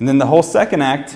And then the whole second act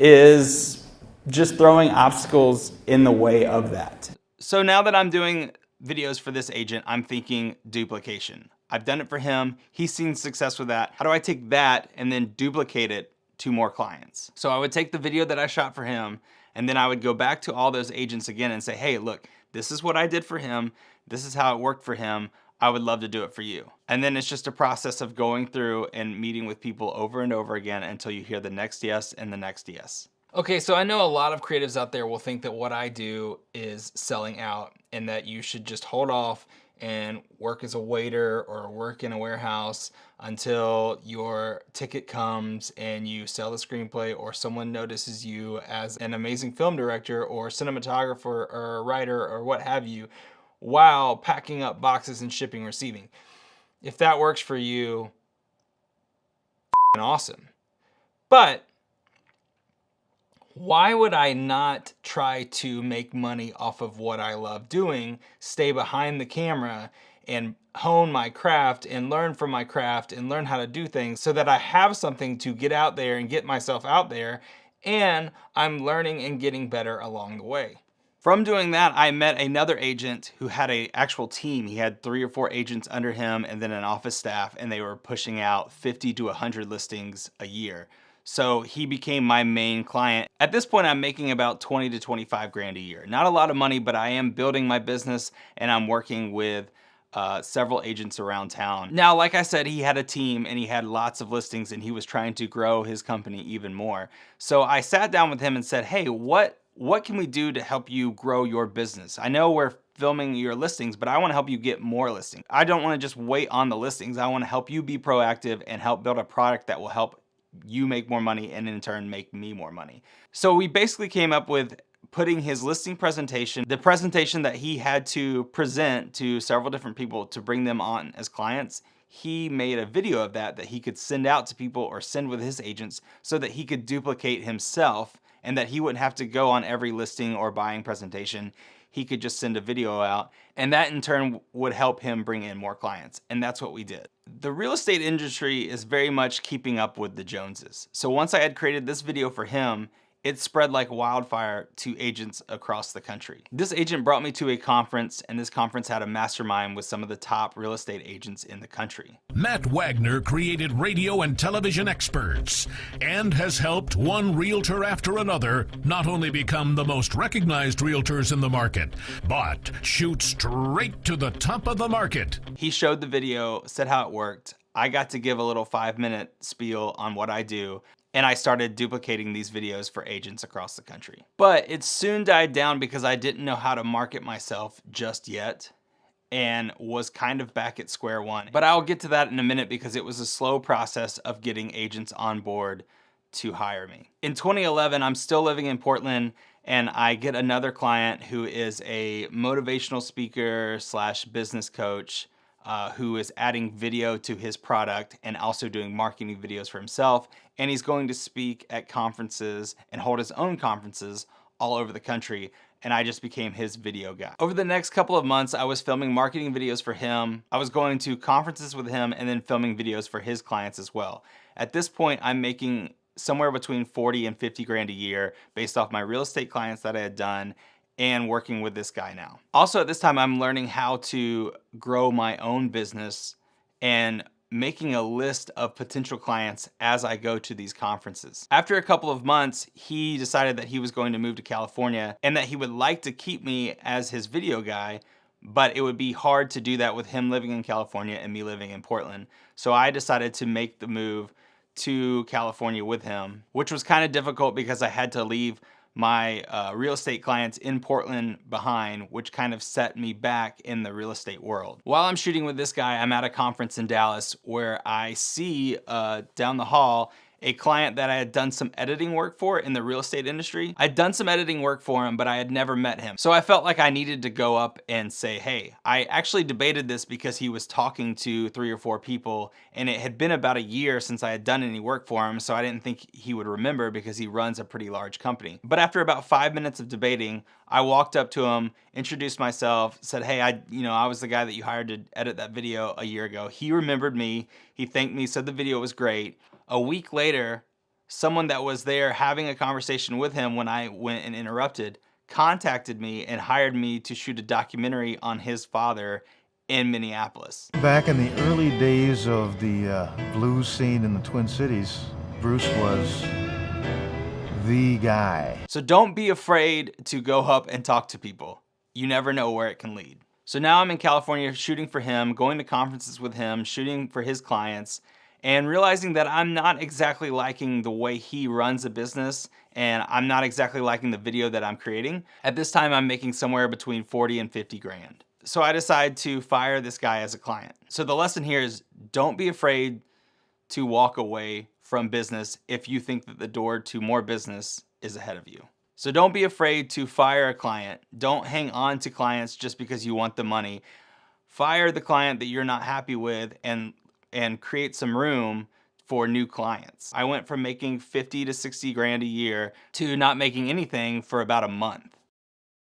is just throwing obstacles in the way of that. So now that I'm doing videos for this agent, I'm thinking duplication. I've done it for him. He's seen success with that. How do I take that and then duplicate it to more clients? So I would take the video that I shot for him, and then I would go back to all those agents again and say, hey, look, this is what I did for him. This is how it worked for him. I would love to do it for you. And then it's just a process of going through and meeting with people over and over again until you hear the next yes and the next yes. Okay, so I know a lot of creatives out there will think that what I do is selling out and that you should just hold off and work as a waiter or work in a warehouse until your ticket comes and you sell the screenplay or someone notices you as an amazing film director or cinematographer or a writer or what have you, while packing up boxes and shipping and receiving. If that works for you, awesome. But why would I not try to make money off of what I love doing, stay behind the camera and hone my craft and learn from my craft and learn how to do things so that I have something to get out there and get myself out there, and I'm learning and getting better along the way. From doing that, I met another agent who had an actual team. He had 3 or 4 agents under him and then an office staff, and they were pushing out 50 to 100 listings a year. So he became my main client. At this point, I'm making about 20 to 25 grand a year. Not a lot of money, but I am building my business and I'm working with several agents around town. Now, like I said, he had a team and he had lots of listings and he was trying to grow his company even more. So I sat down with him and said, hey, what can we do to help you grow your business? I know we're filming your listings, but I want to help you get more listings. I don't want to just wait on the listings. I want to help you be proactive and help build a product that will help you make more money and in turn make me more money. So we basically came up with putting his listing presentation, the presentation that he had to present to several different people to bring them on as clients. He made a video of that he could send out to people or send with his agents so that he could duplicate himself and that he wouldn't have to go on every listing or buying presentation. He could just send a video out, and that in turn would help him bring in more clients. And that's what we did. The real estate industry is very much keeping up with the Joneses. So once I had created this video for him, it spread like wildfire to agents across the country. This agent brought me to a conference, and this conference had a mastermind with some of the top real estate agents in the country. Matt Wagner created radio and television experts and has helped one realtor after another not only become the most recognized realtors in the market, but shoot straight to the top of the market. He showed the video, said how it worked. I got to give a little 5-minute spiel on what I do, and I started duplicating these videos for agents across the country. But it soon died down because I didn't know how to market myself just yet and was kind of back at square one. But I'll get to that in a minute because it was a slow process of getting agents on board to hire me. In 2011, I'm still living in Portland, and I get another client who is a motivational speaker / business coach who is adding video to his product and also doing marketing videos for himself. And he's going to speak at conferences and hold his own conferences all over the country. And I just became his video guy. Over the next couple of months, I was filming marketing videos for him. I was going to conferences with him and then filming videos for his clients as well. At this point, I'm making somewhere between 40 and 50 grand a year based off my real estate clients that I had done and working with this guy now. Also at this time, I'm learning how to grow my own business and making a list of potential clients as I go to these conferences. After a couple of months, he decided that he was going to move to California and that he would like to keep me as his video guy, but it would be hard to do that with him living in California and me living in Portland. So I decided to make the move to California with him, which was kind of difficult because I had to leave my real estate clients in Portland behind, which kind of set me back in the real estate world. While I'm shooting with this guy, I'm at a conference in Dallas where I see down the hall a client that I had done some editing work for in the real estate industry. I'd done some editing work for him, but I had never met him. So I felt like I needed to go up and say, hey, I actually debated this because he was talking to 3 or 4 people and it had been about a year since I had done any work for him. So I didn't think he would remember because he runs a pretty large company. But after about 5 minutes of debating, I walked up to him, introduced myself, said, hey, I was the guy that you hired to edit that video a year ago. He remembered me. He thanked me, said the video was great. A week later, someone that was there having a conversation with him when I went and interrupted contacted me and hired me to shoot a documentary on his father in Minneapolis. Back in the early days of the blues scene in the Twin Cities, Bruce was the guy. So don't be afraid to go up and talk to people. You never know where it can lead. So now I'm in California shooting for him, going to conferences with him, shooting for his clients, and realizing that I'm not exactly liking the way he runs a business, and I'm not exactly liking the video that I'm creating. At this time, I'm making somewhere between 40 and 50 grand. So I decide to fire this guy as a client. So the lesson here is don't be afraid to walk away from business if you think that the door to more business is ahead of you. So don't be afraid to fire a client. Don't hang on to clients just because you want the money. Fire the client that you're not happy with and create some room for new clients. I went from making 50 to 60 grand a year to not making anything for about a month.